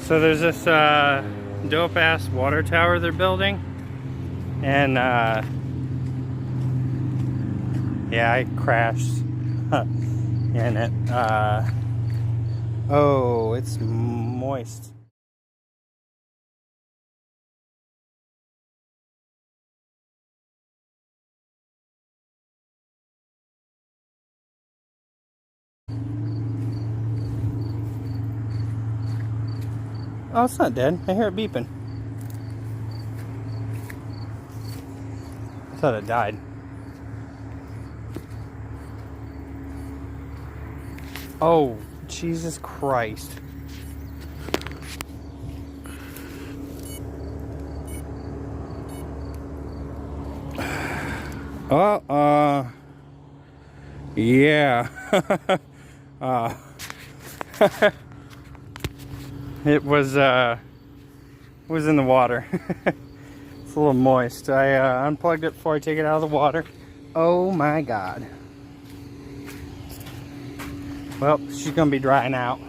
So there's this dope ass water tower they're building, and yeah, I crashed in it. Oh, it's moist. Oh, it's not dead. I hear it beeping. I thought it died. Oh, Jesus Christ. Yeah. It was in the water. It's a little moist. I unplugged it before I take it out of the water. Oh my God. Well, she's gonna be drying out.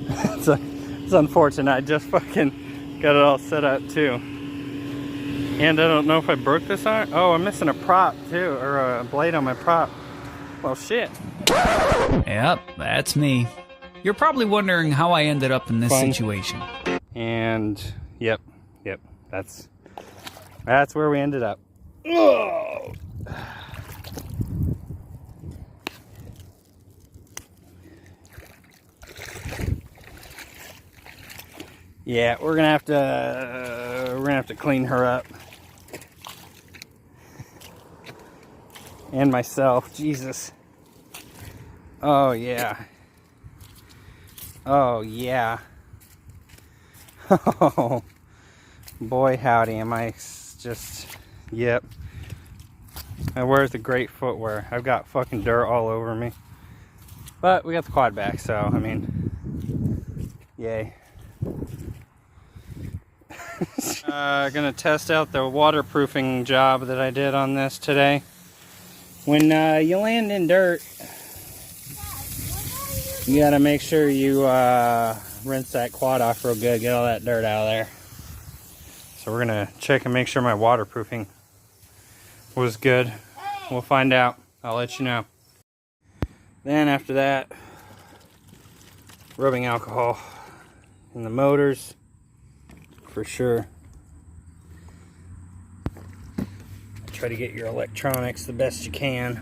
It's unfortunate. I just fucking got it all set up too. And I don't know if I broke this iron. Oh, I'm missing a prop too, or a blade on my prop. Well, shit. Yep, that's me. You're probably wondering how I ended up in this situation. And yep, that's where we ended up. Oh. Yeah, we're gonna have to clean her up. And myself, Jesus. Oh yeah. Oh yeah. Oh boy howdy, am I just, yep. I wear the great footwear. I've got fucking dirt all over me. But we got the quad back, so I mean, yay. Gonna test out the waterproofing job that I did on this today. When you land in dirt, you gotta make sure you rinse that quad off real good, get all that dirt out of there. So we're gonna check and make sure my waterproofing was good. We'll find out. I'll let you know. Then after that, rubbing alcohol in the motors for sure. Try to get your electronics the best you can.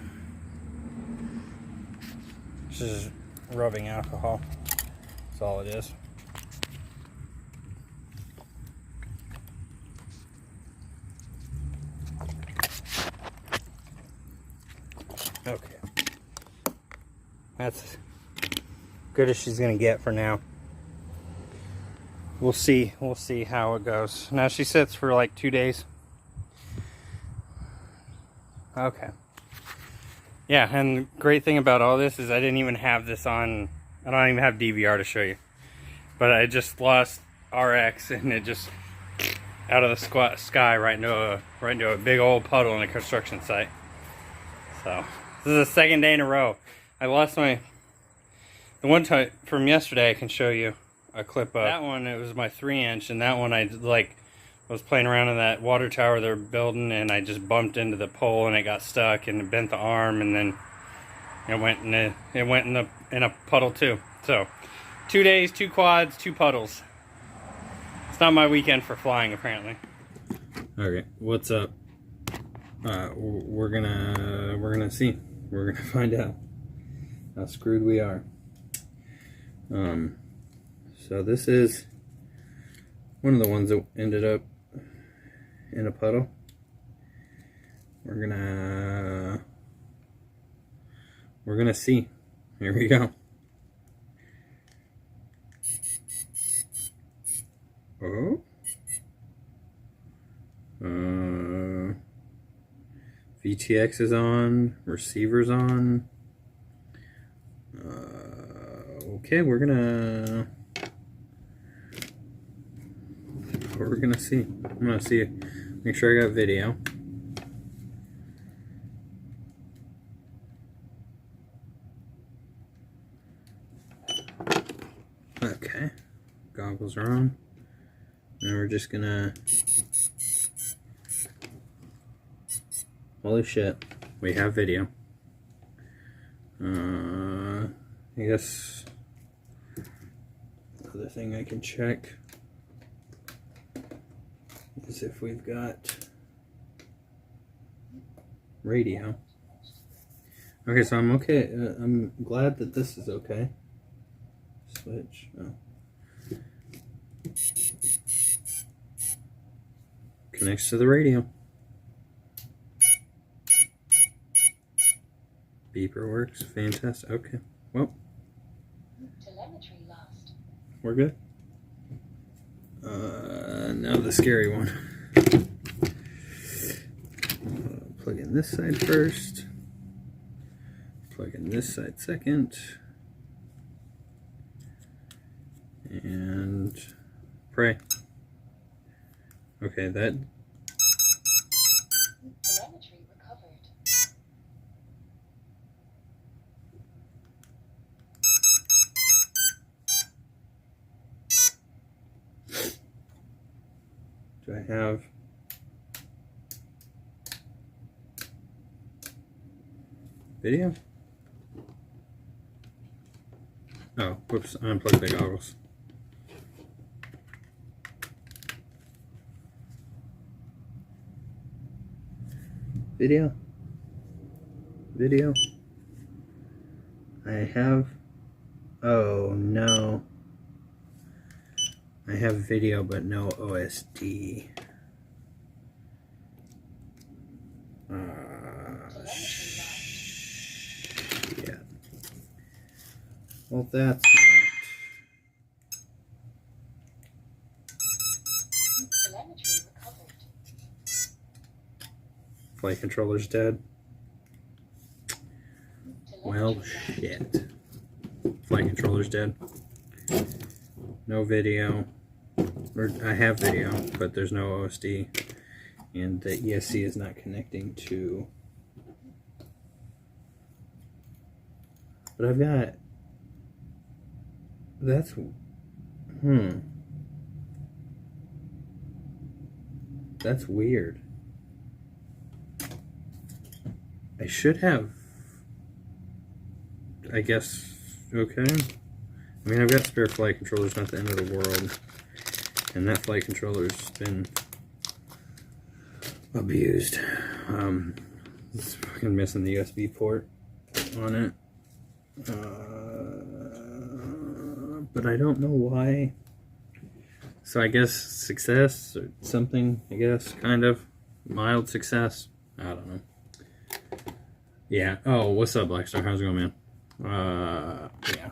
This is rubbing alcohol. That's all it is. Okay. That's good as she's gonna get for now. We'll see how it goes. Now she sits for like 2 days. Okay. Yeah, and the great thing about all this is I didn't even have this on. I don't even have DVR to show you. But I just lost RX and it just out of the sky right into a big old puddle in a construction site. So this is the second day in a row. I lost the one time from yesterday. I can show you a clip of that one. It was my 3-inch, and that one I was playing around in that water tower they're building, and I just bumped into the pole and it got stuck and it bent the arm, and then it went in a puddle too. So 2 days, 2 quads, 2 puddles. It's not my weekend for flying apparently. Okay, what's up? We're gonna see. We're gonna find out how screwed we are. So this is one of the ones that ended up in a puddle. We're gonna see. Here we go. Oh. VTX is on. Receiver's on. Okay, we're gonna see. I'm gonna see. Make sure I got video. Okay. goggles are on. And we're just gonna... Holy shit, we have video. I guess other thing I can check is if we've got radio. Okay, so I'm okay. I'm glad that this is okay. Switch. Oh. Connects to the radio. Beeper works. Fantastic. Okay. Well, telemetry lost. We're good. Now the scary one. Plug in this side first. Plug in this side second. And pray. Okay, that... Telemetry recovered. Do I have... video? Oh, whoops, I unplugged the goggles. Video? Video? I have... Oh, no. I have video, but no OSD. Shit. Well, that's not... Telemetry recovered. Flight controller's dead. Well, Telemetry shit. Flight controller's dead. No video. Or I have video, but there's no OSD. And the ESC is not connecting to... But I've got... That's... That's weird. I should have... I guess... Okay. I mean, I've got spare flight controllers, not the end of the world. And that flight controller's been abused. It's fucking missing the USB port on it. But I don't know why. So I guess success or something, I guess, kind of. Mild success. I don't know. Yeah. Oh, what's up, Blackstar? How's it going, man? Yeah.